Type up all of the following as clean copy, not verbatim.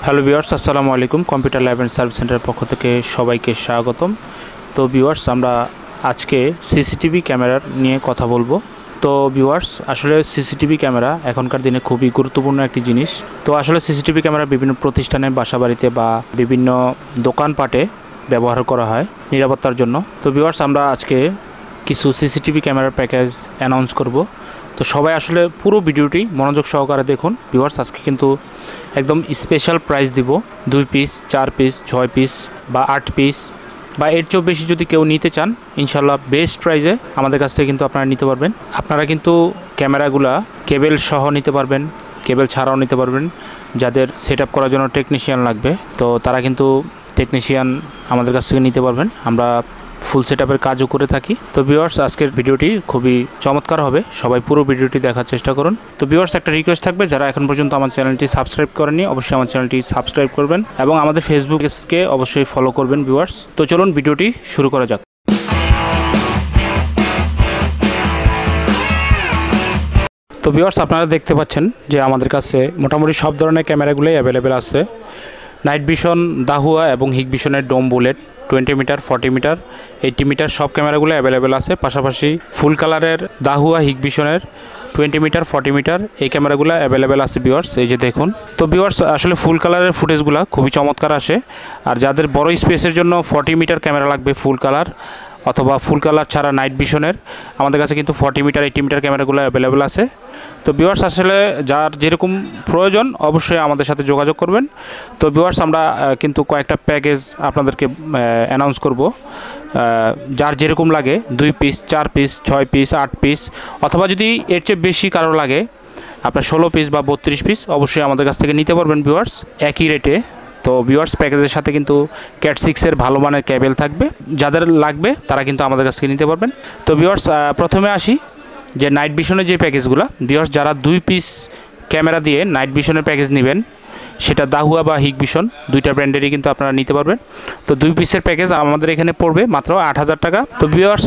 Hello viewers, আসসালামু আলাইকুম। Computer lab and service সেন্টারের পক্ষ থেকে সবাইকে স্বাগতম। তো ভিউয়ার্স, আমরা আজকে সিসিটিভি ক্যামেরার নিয়ে কথা বলবো। তো ভিউয়ার্স, আসলে সিসিটিভি ক্যামেরা এখনকার দিনে খুবই গুরুত্বপূর্ণ একটি জিনিস। তো আসলে সিসিটিভি ক্যামেরা বিভিন্ন প্রতিষ্ঠানে, বাসাবাড়িতে বা বিভিন্ন দোকানপাটে ব্যবহার করা হয় নিরাপত্তার জন্য। তো ভিউয়ার্স, আমরা আজকে কিছু সিসিটিভি ক্যামেরার প্যাকেজ অ্যানাউন্স করব। তো সবাই আসলে পুরো ভিডিওটি মনোযোগ সহকারে দেখুন। ভিউয়ার্স, আজকে কিন্তু একদম স্পেশাল প্রাইস দিব। 2 পিস, 4 পিস, 6 পিস বা 8 পিস বা এর চেয়েও বেশি যদি কেউ নিতে চান, ইনশাল্লাহ বেস্ট প্রাইসে আমাদের কাছ থেকে কিন্তু আপনারা নিতে পারবেন। আপনারা কিন্তু ক্যামেরাগুলা কেবল সহ নিতে পারবেন, কেবল ছাড়াও নিতে পারবেন। যাদের সেট আপ করার জন্য টেকনিশিয়ান লাগবে, তো তারা কিন্তু টেকনিশিয়ান আমাদের কাছ থেকে নিতে পারবেন। আমরা ফুল সেটআপের কাজও করে থাকি। তো ভিউয়ার্স, আজকের ভিডিওটি খুবই চমৎকার হবে, সবাই পুরো ভিডিওটি দেখার চেষ্টা করুন। তো ভিউয়ার্স, একটা রিকোয়েস্ট থাকবে, যারা এখন পর্যন্ত আমার চ্যানেলটি সাবস্ক্রাইব করেননি, অবশ্যই আমার চ্যানেলটি সাবস্ক্রাইব করবেন এবং আমাদের ফেসবুক পেজকে অবশ্যই ফলো করবেন। ভিউয়ার্স, তো চলুন ভিডিওটি শুরু করা যাক। তো ভিউয়ার্স, আপনারা দেখতে পাচ্ছেন যে আমাদের কাছে মোটামুটি সব ধরনের ক্যামেরাগুলোই অ্যাভেলেবেল আছে। নাইট ভিশন, দাহুয়া এবং হিগভিশনের ডোম বুলেট 20 মিটার, 40 মিটার, 80 মিটার সব ক্যামেরাগুলো অ্যাভেলেবেল আছে। পাশাপাশি ফুল কালারের দাহুয়া হিগভিশনের 20 মিটার, 40 মিটার এই ক্যামেরাগুলো অ্যাভেলেবেল আছে ভিউয়ার্স, এই যে দেখুন। তো ভিউয়ার্স, আসলে ফুল কালারের ফুটেজগুলো খুবই চমৎকার আসে। আর যাদের বড় স্পেসের জন্য 40 মিটার ক্যামেরা লাগবে ফুল কালার, অথবা ফুল কালার ছাড়া নাইট ভিশনের, আমাদের কাছে কিন্তু 40 মিটার, 80 মিটার ক্যামেরাগুলো অ্যাভেলেবেল আছে। তো ভিউয়ার্স, আসলে যার যেরকম প্রয়োজন অবশ্যই আমাদের সাথে যোগাযোগ করবেন। তো ভিউয়ার্স, আমরা কিন্তু কয়েকটা প্যাকেজ আপনাদেরকে অ্যানাউন্স করব। যার যেরকম লাগে 2 পিস, 4 পিস, 6 পিস, 8 পিস, অথবা যদি এর চেয়ে বেশি কারো লাগে আপনার 16 পিস বা 32 পিস অবশ্যই আমাদের কাছ থেকে নিতে পারবেন ভিউয়ার্স, একই রেটে। তো ভিউয়ার্স, প্যাকেজের সাথে কিন্তু ক্যাট 6-এর ভালো মানের কেবল থাকবে। যাদের লাগবে তারা কিন্তু আমাদের কাছ থেকে নিতে পারবেন। তো ভিউয়ার্স, প্রথমে আসি যে নাইট ভিশনের যে প্যাকেজগুলো। ভিউয়ার্স, যারা 2 পিস ক্যামেরা দিয়ে নাইট ভিশনের প্যাকেজ নেবেন, সেটা দাহুয়া বা হিগভিশন দুইটা ব্র্যান্ডেরই কিন্তু আপনারা নিতে পারবেন। তো 2 পিসের প্যাকেজ আমাদের এখানে পড়বে মাত্র 8000 টাকা। তো ভিউয়ার্স,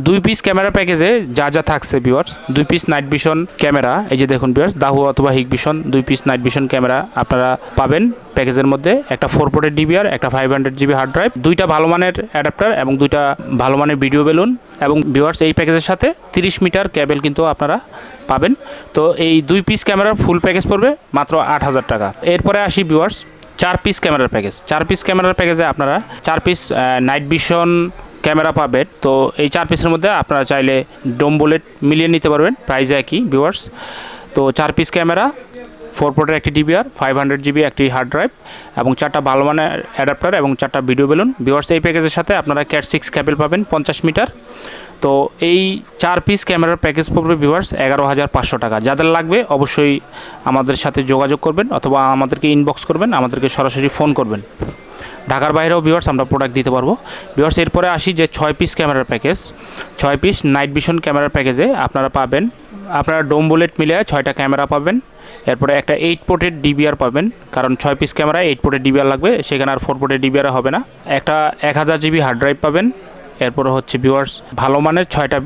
2 পিস ক্যামেরা প্যাকেজে যা যা থাকছে viewers, 2 piece night vision camera, এই যে দেখুন ভিউয়ার্স, দাহুয়া অথবা Hikvision 2 piece night vision camera আপনারা পাবেন প্যাকেজের মধ্যে। একটা 4 পোর্টের ডিবিআর, একটা 500 জিবি হার্ড ড্রাইভ, দুইটা ভালো মানের অ্যাডাপ্টার এবং দুইটা ভালো মানের ভিডিও বেলুন। এবং ভিউয়ার্স, এই প্যাকেজের সাথে 30 মিটার কেবল কিন্তু আপনারা পাবেন। তো এই 2 পিস ক্যামেরার ফুল প্যাকেজ পড়বে মাত্র 8000 টাকা। এরপরে আসি ভিউয়ার্স 4 পিস ক্যামেরার প্যাকেজ। 4 পিস ক্যামেরার প্যাকেজে আপনারা 4 পিস নাইট ভিশন ক্যামেরা পাবেন। তো এই 4 পিসের মধ্যে আপনারা চাইলে ডোম বুলেট মিলিয়ে নিতে পারবেন, প্রাইস একই ভিউয়ার্স। তো 4 পিস ক্যামেরা, 4 পোর্টের একটি ডিবিআর, 500 জিবি একটি হার্ড ড্রাইভ এবং 4টা ভালো মানের অ্যাডাপ্টার এবং 4টা ভিডিও বেলুন। ভিউয়ার্স, এই প্যাকেজের সাথে আপনারা ক্যাট 6 কেবল পাবেন 50 মিটার। তো এই 4 পিস ক্যামেরার প্যাকেজ পড়বে ভিউয়ার্স 11500 টাকা। যাদের লাগবে অবশ্যই আমাদের সাথে যোগাযোগ করবেন অথবা আমাদেরকে ইনবক্স করবেন, আমাদেরকে সরাসরি ফোন করবেন। ঢাকার বাইরেও ভিউয়ার্স আমরা প্রোডাক্ট দিতে পারবো। ভিউয়ার্স, এরপরে আসি যে 6 পিস ক্যামেরার প্যাকেজ। 6 পিস নাইট ভিশন ক্যামেরার প্যাকেজে আপনারা পাবেন, আপনারা ডোম বুলেট মিলে 6টা ক্যামেরা পাবেন। এরপরে একটা 8 পোর্টের ডিবিআর পাবেন, কারণ 6 পিস ক্যামেরায় 8 পোর্টের ডিবিআর লাগবে, সেখানে আর 4 পোর্টের ডিবিআর হবে না। একটা 1000 জিবি হার্ড ড্রাইভ পাবেন। এরপরে হচ্ছে ভিউয়ার্স ভালো মানের 6টা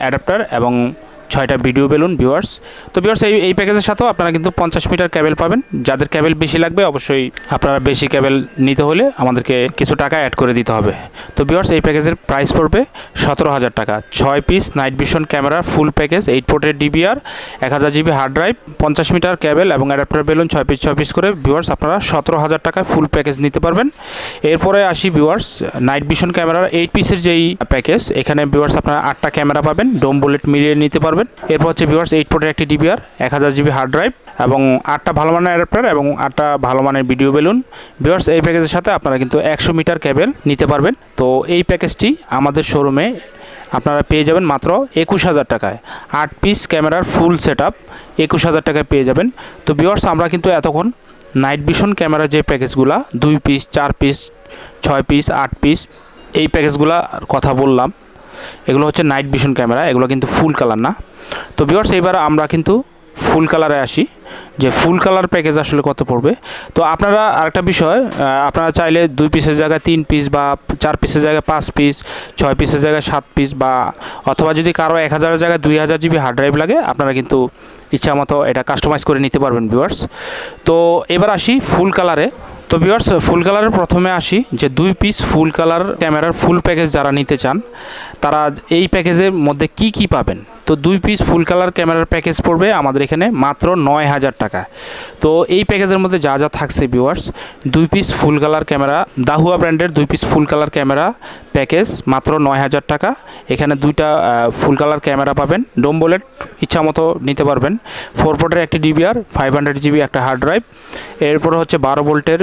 অ্যাডাপ্টার এবং 6টা ভিডিও বেলুন ভিউয়ার্স। তো ভিউয়ার্স, এই প্যাকেজের সাথেও আপনারা কিন্তু 50 মিটার কেবল পাবেন। যাদের কেবল বেশি লাগবে অবশ্যই আপনারা বেশি কেবল নিতে হলে আমাদেরকে কিছু টাকা অ্যাড করে দিতে হবে। তো ভিউয়ার্স, এই প্যাকেজের প্রাইস পড়বে 17000 টাকা। 6 পিস নাইট ভিশন ক্যামেরার ফুল প্যাকেজ, 8 পোর্টের DVR, 1000 GB hard drive, 50 metre cable এবং অ্যাডাপ্টার বেলুন 6 পিস করে ভিউয়ার্স আপনারা 17000 টাকায় ফুল প্যাকেজ নিতে পারবেন। এরপরে আসি ভিউয়ার্স নাইট ভিশন ক্যামেরার 8 পিসের যেই প্যাকেজ, এখানে ভিউয়ার্স আপনারা 8টা ক্যামেরা পাবেন, ডোম বুলেট মিলিয়ে নিতে পারবেন। এরপর হচ্ছে ভিউয়ার্স 8 পোর্টের একটি ডিবিআর, 1000 জিবি হার্ড ড্রাইভ এবং 8টা ভালো মানের অ্যাডাপ্টার এবং 8টা ভালো মানের ভিডিও বেলুন। ভিউয়ার্স, এই প্যাকেজের সাথে আপনারা কিন্তু 100 মিটার কেবল নিতে পারবেন। তো এই প্যাকেজটি আমাদের শোরুমে আপনারা পেয়ে যাবেন মাত্র 21000 টাকায়। 8 পিস ক্যামেরার ফুল সেট আপ 21000 টাকায় পেয়ে যাবেন। তো ভিউয়ার্স, আমরা কিন্তু এতক্ষণ নাইট ভিশন ক্যামেরার যে প্যাকেজগুলো 2 পিস, 4 পিস, 6 পিস, 8 পিস এই প্যাকেজগুলোর কথা বললাম, এগুলো হচ্ছে নাইট ভিশন ক্যামেরা, এগুলো কিন্তু ফুল কালার না। তো ভিউয়ার্স, এবার আমরা কিন্তু ফুল কালারে আসি যে ফুল কালার প্যাকেজ আসলে কত পড়বে। তো আপনারা আরেকটা বিষয়, আপনারা চাইলে 2 পিসের জায়গায় 3 পিস বা 4 পিসের জায়গায় 5 পিস, 6 পিসের জায়গায় 7 পিস বা অথবা যদি কারো 1000-এর জায়গায় 2000 জিবি হার্ড ড্রাইভ লাগে আপনারা কিন্তু ইচ্ছা মতো এটা কাস্টমাইজ করে নিতে পারবেন ভিউয়ার্স। তো এবার আসি ফুল কালারে। তো ভিউয়ার্স, ফুল কালারের প্রথমে আসি যে 2 পিস ফুল কালার ক্যামেরার ফুল প্যাকেজ যারা নিতে চান তারা এই প্যাকেজের মধ্যে কি কি পাবেন। তো 2 পিস ফুল কালার ক্যামেরার প্যাকেজ পড়বে আমাদের এখানে মাত্র 9000 টাকা। তো এই প্যাকেজের মধ্যে যা যা থাকছে viewers, 2 piece full colour camera, দাহুয়া ব্র্যান্ডের 2 piece full colour camera package মাত্র 9000 টাকা। এখানে 2টা ফুল কালার ক্যামেরা পাবেন, ডোম বুলেট ইচ্ছা মতো নিতে পারবেন। 4 পোর্টের একটি ডিবিআর, 500 জিবি একটা হার্ড ড্রাইভ। এরপরে হচ্ছে 12 ভোল্টের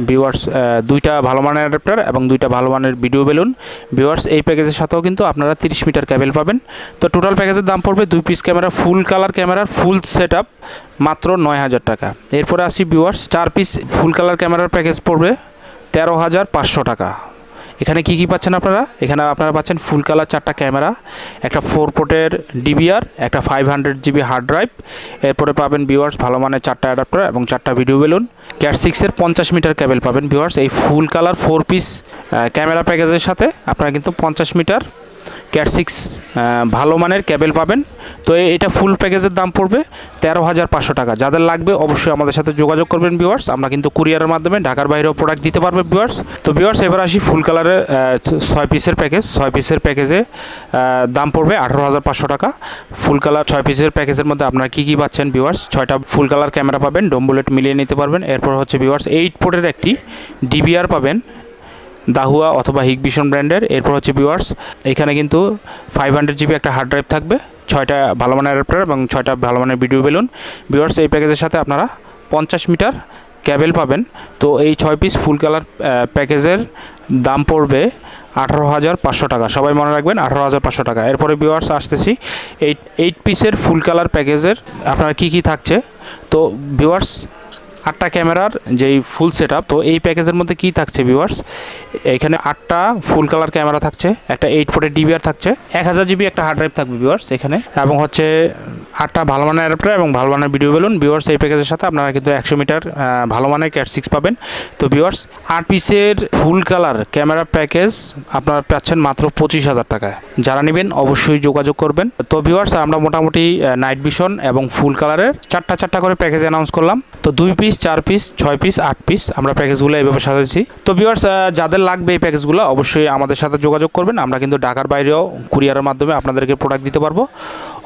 ভিউয়ার্স 2টা ভালো মানের অ্যাডাপ্টার এবং 2টা ভালো মানের ভিডিও বেলুন। ভিউয়ার্স, এই প্যাকেজের সাথেও কিন্তু আপনারা 30 মিটার কেবল পাবেন। তো টোটাল প্যাকেজের দাম পড়বে 2 পিস ক্যামেরা ফুল কালার ক্যামেরার ফুল সেট আপ মাত্র 9000 টাকা। এরপরে আসি ভিউয়ার্স, 4 পিস ফুল কালার ক্যামেরার প্যাকেজ পড়বে 13500 টাকা। এখানে কি কি পাচ্ছেন আপনারা? এখানে আপনারা পাচ্ছেন ফুল কালার 4টা ক্যামেরা, একটা 4 পোর্টের ডিবিআর, একটা 500 জিবি হার্ড ড্রাইভ। এরপরে পাবেন ভিউয়ার্স ভালো মানের 4টা অ্যাডাপ্টার এবং 4টা ভিডিও বেলুন। ক্যাট 6-এর 50 মিটার কেবল পাবেন ভিউয়ার্স। এই ফুল কালার 4 পিস ক্যামেরা প্যাকেজের সাথে আপনারা কিন্তু 50 মিটার ক্যাট 6 ভালো মানের কেবল পাবেন। তো এটা ফুল প্যাকেজের দাম পড়বে 13500 টাকা। যাদের লাগবে অবশ্যই আমাদের সাথে যোগাযোগ করবেন ভিউয়ার্স। আমরা কিন্তু কুরিয়ারের মাধ্যমে ঢাকার বাইরেও প্রোডাক্ট দিতে পারবে ভিউয়ার্স। তো ভিউয়ার্স, এবার আসি ফুল কালারের 6 পিসের প্যাকেজ। 6 পিসের প্যাকেজে দাম পড়বে 18500 টাকা। ফুল কালার 6 পিসের প্যাকেজের মধ্যে আপনারা কী কী পাচ্ছেন ভিউয়ার্স? 6টা ফুল কালার ক্যামেরা পাবেন, ডোম বুলেট মিলিয়ে নিতে পারবেন। এরপর হচ্ছে ভিউয়ার্স 8 পোর্টের একটি ডিবিআর পাবেন, দাহুয়া অথবা হিগভিশন ব্র্যান্ডের। এরপর হচ্ছে ভিউয়ার্স, এখানে কিন্তু 500 জিবি একটা হার্ড ড্রাইভ থাকবে, 6টা ভালো মানের অ্যাডাপ্টার এবং 6টা ভালো মানের ভিডিও বেলুন। ভিউয়ার্স, এই প্যাকেজের সাথে আপনারা 50 মিটার কেবল পাবেন। তো এই 6 পিস ফুল কালার প্যাকেজের দাম পড়বে 18500 টাকা। সবাই মনে রাখবেন 18500 টাকা। এরপরে ভিউয়ার্স আসতেছি 8 পিসের ফুল কালার প্যাকেজের আপনারা কি কি থাকছে। তো ভিউয়ার্স, 8টা ক্যামেরার যেই ফুল সেট আপ, তো এই প্যাকেজের মধ্যে কী থাকছে ভিউয়ার্স? এখানে 8টা ফুল কালার ক্যামেরা থাকছে, একটা 8 পোর্টের ডিবিআর থাকছে, 1000 জিবি একটা হার্ড ড্রাইভ থাকবে ভিউয়ার্স এখানে, এবং হচ্ছে 8টা ভালো মানের অ্যাডাপ্টার এবং ভালো মানের ভিডিও বেলুন। ভিউয়ার্স, এই প্যাকেজের সাথে আপনারা কিন্তু 100 মিটার ভালো মানের ক্যাট 6 পাবেন। তো ভিউয়ার্স, 8 পিসের ফুল কালার ক্যামেরা প্যাকেজ আপনারা পাচ্ছেন মাত্র 25000 টাকায়। যারা নেবেন অবশ্যই যোগাযোগ করবেন। তো ভিউয়ার্স, আমরা মোটামুটি নাইট ভিশন এবং ফুল কালারের 4টা করে প্যাকেজ অ্যানাউন্স করলাম। তো 2 পিস, 4 পিস, 6 পিস, 8 পিস আমরা প্যাকেজগুলো এইভাবে সাজাচ্ছি। তো ভিউয়ার্স, যাদের লাগবে এই প্যাকেজগুলো অবশ্যই আমাদের সাথে যোগাযোগ করবেন। আমরা কিন্তু ঢাকার বাইরেও কুরিয়ারের মাধ্যমে আপনাদেরকে প্রোডাক্ট দিতে পারবো।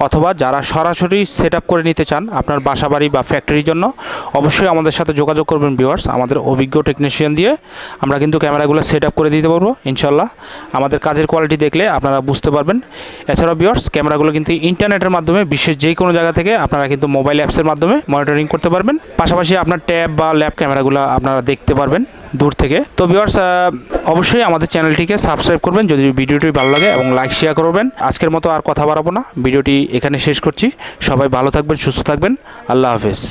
অথবা যারা সরাসরি সেট আপ করে নিতে চান আপনার বাসা বাড়ি বা ফ্যাক্টরির জন্য, অবশ্যই আমাদের সাথে যোগাযোগ করবেন ভিউয়ার্স। আমাদের অভিজ্ঞ টেকনিশিয়ান দিয়ে আমরা কিন্তু ক্যামেরাগুলো সেট আপ করে দিতে পারবো ইনশাল্লাহ। আমাদের কাজের কোয়ালিটি দেখলে আপনারা বুঝতে পারবেন। এছাড়াও ভিউয়ার্স, ক্যামেরাগুলো কিন্তু ইন্টারনেটের মাধ্যমে বিশ্বের যে কোনো জায়গা থেকে আপনারা কিন্তু মোবাইল অ্যাপসের মাধ্যমে মনিটরিং করতে পারবেন। পাশাপাশি আপনার ট্যাব বা ল্যাব ক্যামেরাগুলো আপনারা দেখতে পারবেন দূর থেকে। তো ভিউয়ার্স, অবশ্যই আমাদের চ্যানেলটিকে সাবস্ক্রাইব করবেন যদি ভিডিওটি ভালো লাগে, এবং লাইক শেয়ার করবেন। আজকের মতো আর কথা বাড়াবো না, ভিডিওটি এখানে শেষ করছি। সবাই ভালো থাকবেন, সুস্থ থাকবেন। আল্লাহ হাফেজ।